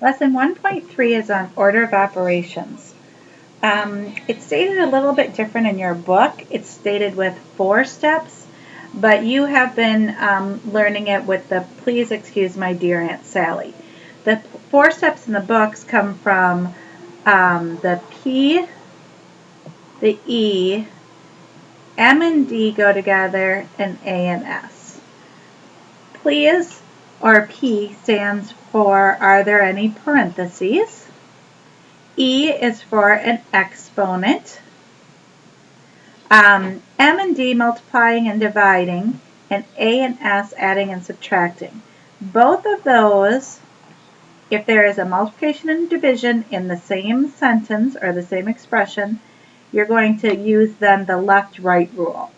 Lesson 1.3 is on order of operations. It's stated a little bit different in your book. It's stated with 4 steps, but you have been learning it with the Please Excuse My Dear Aunt Sally. The 4 steps in the books come from the P, the E, M and D go together, and A and S. Please, or P, stands for are there any parentheses? E is for an exponent. M and D multiplying and dividing, and A and S adding and subtracting. Both of those, if there is a multiplication and division in the same sentence or the same expression, you're going to use then the left-right rule.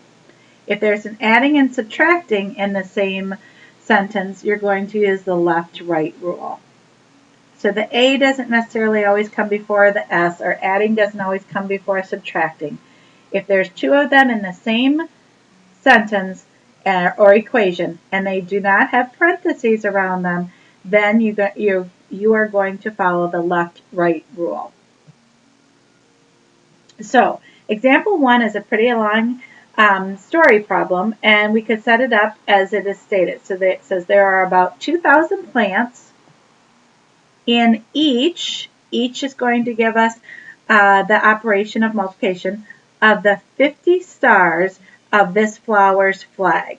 If there's an adding and subtracting in the same sentence, you're going to use the left-right rule. So the A doesn't necessarily always come before the S, or adding doesn't always come before subtracting. If there's 2 of them in the same sentence or equation, and they do not have parentheses around them, then you are going to follow the left-right rule. So example 1 is a pretty long story problem, and we could set it up as it is stated. So it says there are about 2,000 plants. In each is going to give us the operation of multiplication of the 50 stars of this flower's flag.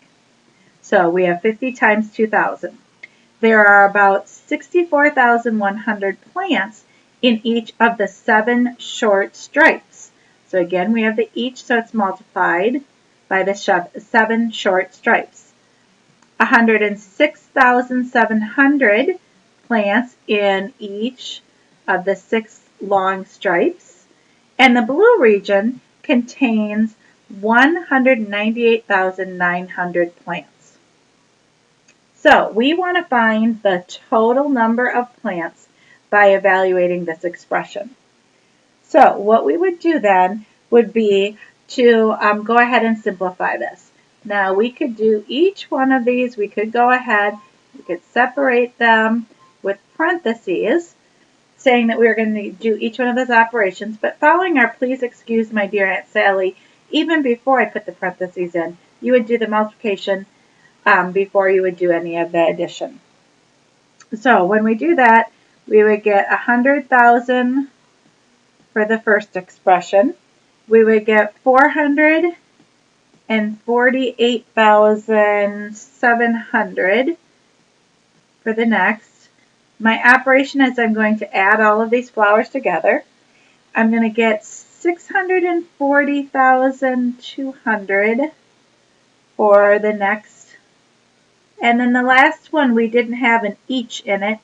So we have 50 times 2,000. There are about 64,100 plants in each of the 7 short stripes. So again, we have the each, so it's multiplied by the 7 short stripes. 106,700 plants in each of the 6 long stripes, and the blue region contains 198,900 plants. So we want to find the total number of plants by evaluating this expression. So what we would do then would be to go ahead and simplify this. Now we could do each one of these, we could go ahead, we could separate them with parentheses, saying that we are going to do each one of those operations, but following our Please Excuse My Dear Aunt Sally, even before I put the parentheses in, you would do the multiplication before you would do any of the addition. So when we do that, we would get 100,000 for the first expression. We would get 448,700 for the next. My operation is I'm going to add all of these flowers together. I'm going to get 640,200 for the next. And then the last one, we didn't have an each in it,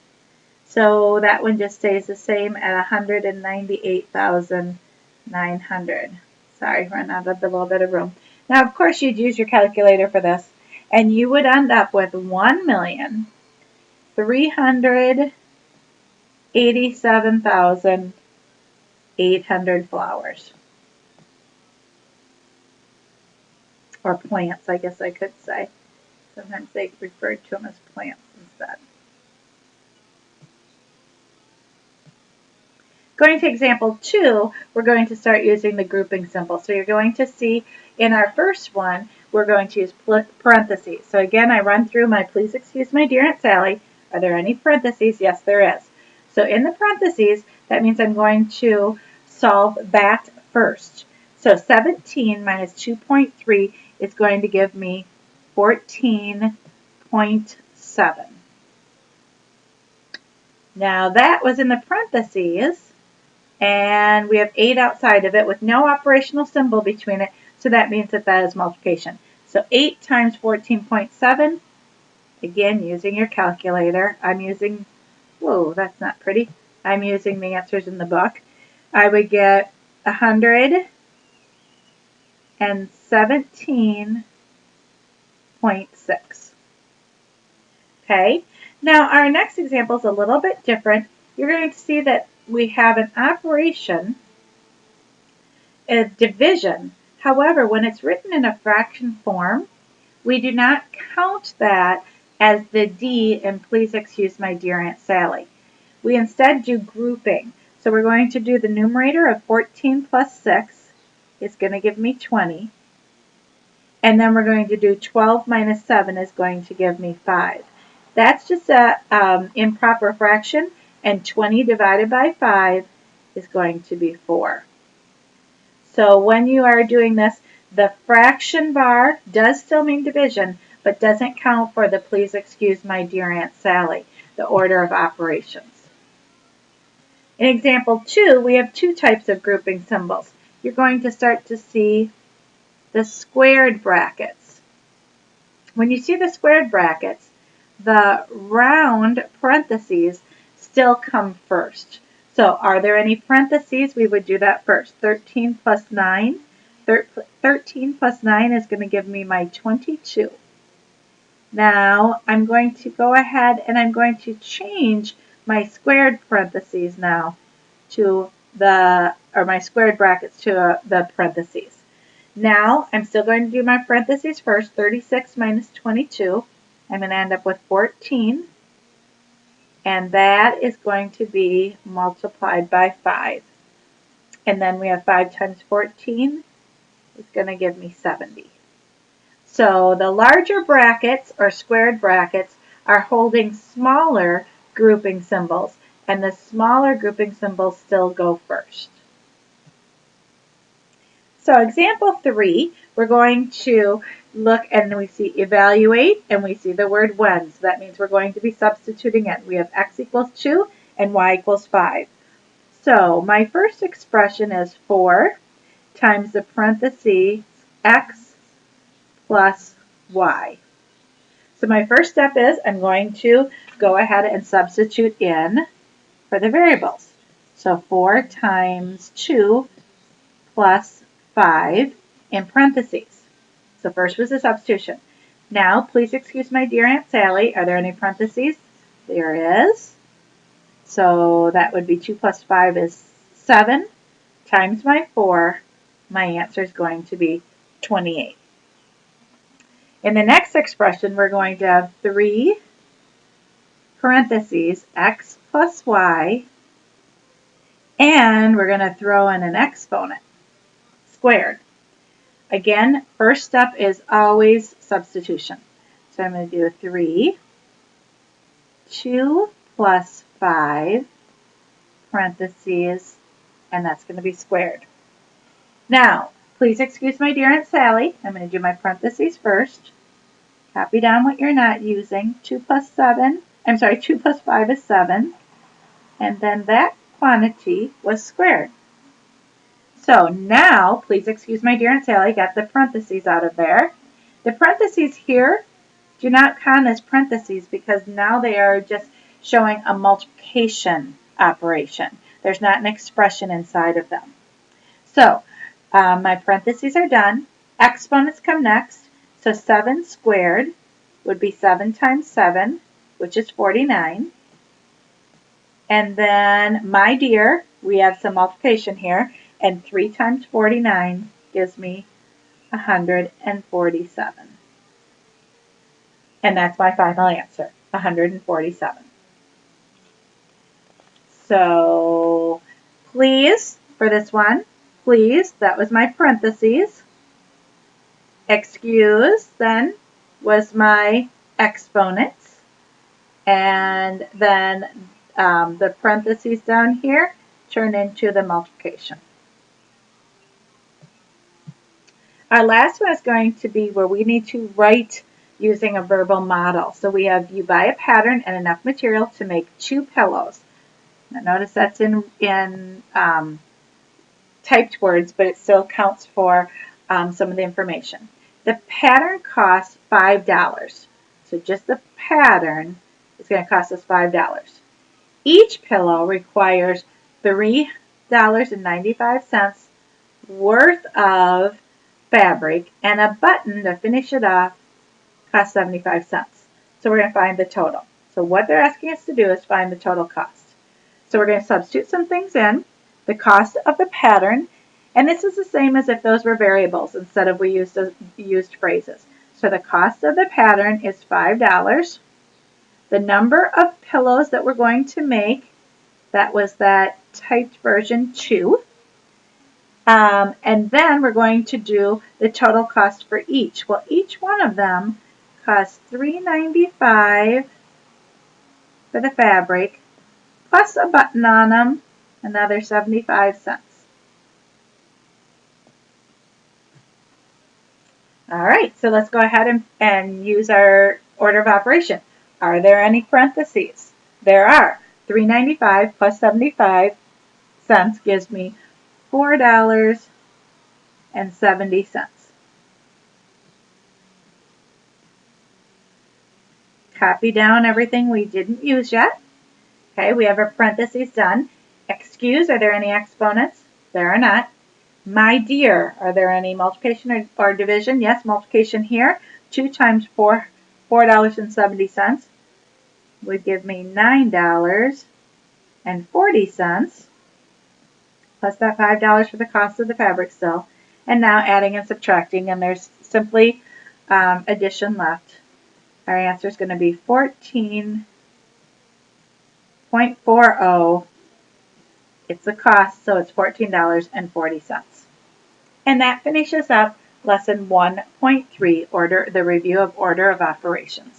so that one just stays the same at 198,900. Sorry, run out of a little bit of room. Now, of course, you'd use your calculator for this, and you would end up with 1,387,800 flowers. Or plants, I guess I could say. Sometimes they referred to them as plants instead. Going to example 2, we're going to start using the grouping symbol. So you're going to see in our first one, we're going to use parentheses. So again, I run through my Please Excuse My Dear Aunt Sally. Are there any parentheses? Yes, there is. So in the parentheses, that means I'm going to solve that first. So 17 minus 2.3 is going to give me 14.7. Now that was in the parentheses, and we have 8 outside of it with no operational symbol between it, so that means that is multiplication. So 8 times 14.7, again, using your calculator. I'm using, whoa, that's not pretty. I'm using the answers in the book. I would get 117.6. Okay, now our next example is a little bit different. You're going to see that we have an operation, a division. However, when it's written in a fraction form, we do not count that as the D in Please Excuse My Dear Aunt Sally. we instead do grouping. So we're going to do the numerator of 14 plus 6 is going to give me 20. And then we're going to do 12 minus 7 is going to give me 5. That's just an improper fraction, and 20 divided by 5 is going to be 4. So when you are doing this, the fraction bar does still mean division, but doesn't count for the please excuse my dear Aunt Sally, the order of operations. In example 2, we have two types of grouping symbols. You're going to start to see the squared brackets. When you see the squared brackets, the round parentheses still come first. So are there any parentheses? We would do that first. 13 plus 9. 13 plus 9 is going to give me my 22. Now I'm going to go ahead and I'm going to change my squared parentheses now to my squared brackets to the parentheses. Now I'm still going to do my parentheses first. 36 minus 22. I'm going to end up with 14. And that is going to be multiplied by 5. And then we have 5 times 14 is going to give me 70. So the larger brackets or squared brackets are holding smaller grouping symbols, and the smaller grouping symbols still go first. So example 3, we're going to look and we see evaluate and we see the word when. So that means we're going to be substituting it. We have x equals 2 and y equals 5. So my first expression is 4 times the parentheses x plus y. So my first step is I'm going to go ahead and substitute in for the variables. So 4 times 2 plus 5 in parentheses. So first was the substitution. Now, please excuse my dear Aunt Sally. Are there any parentheses? There is. So that would be 2 plus 5 is 7 times my 4. My answer is going to be 28. In the next expression, we're going to have 3 parentheses x plus y, and we're going to throw in an exponent squared. Again, first step is always substitution. So I'm going to do 3, 2 plus 5, parentheses, and that's going to be squared. Now, please excuse my dear Aunt Sally. I'm going to do my parentheses first. Copy down what you're not using. 2 plus 5 is 7. And then that quantity was squared. So now, please excuse my dear Aunt Sally, got the parentheses out of there. The parentheses here do not count as parentheses because now they are just showing a multiplication operation. There's not an expression inside of them. So my parentheses are done. Exponents come next. So 7 squared would be 7 times 7, which is 49. And then, my dear, we have some multiplication here. And 3 times 49 gives me 147. And that's my final answer, 147. So, please, for this one, please, that was my parentheses. Excuse, then, was my exponents. And then the parentheses down here turn into the multiplication. Our last one is going to be where we need to write using a verbal model. So we have you buy a pattern and enough material to make 2 pillows. Now notice that's in typed words, but it still counts for some of the information. The pattern costs $5. So just the pattern is going to cost us $5. Each pillow requires $3.95 worth of fabric, and a button to finish it off costs 75 cents. So we're going to find the total. So what they're asking us to do is find the total cost. So we're going to substitute some things in. The cost of the pattern, and this is the same as if those were variables instead of we used phrases. So the cost of the pattern is $5. The number of pillows that we're going to make That was that typed version 2. And then we're going to do the total cost for each. Well, each one of them costs $3.95 for the fabric, plus a button on them, another 75 cents. All right, so let's go ahead and use our order of operation. Are there any parentheses? There are. $3.95 plus 75 cents gives me $4.70. Copy down everything we didn't use yet. Okay, we have our parentheses done. Excuse, are there any exponents? There are not. My dear, are there any multiplication or division? Yes, multiplication here. 2 times 4, $4.70 would give me $9.40, plus that $5 for the cost of the fabric still. And now adding and subtracting, and there's simply addition left. Our answer is going to be 14.40. It's the cost, so it's $14.40. And that finishes up lesson 1.3, the review of order of operations.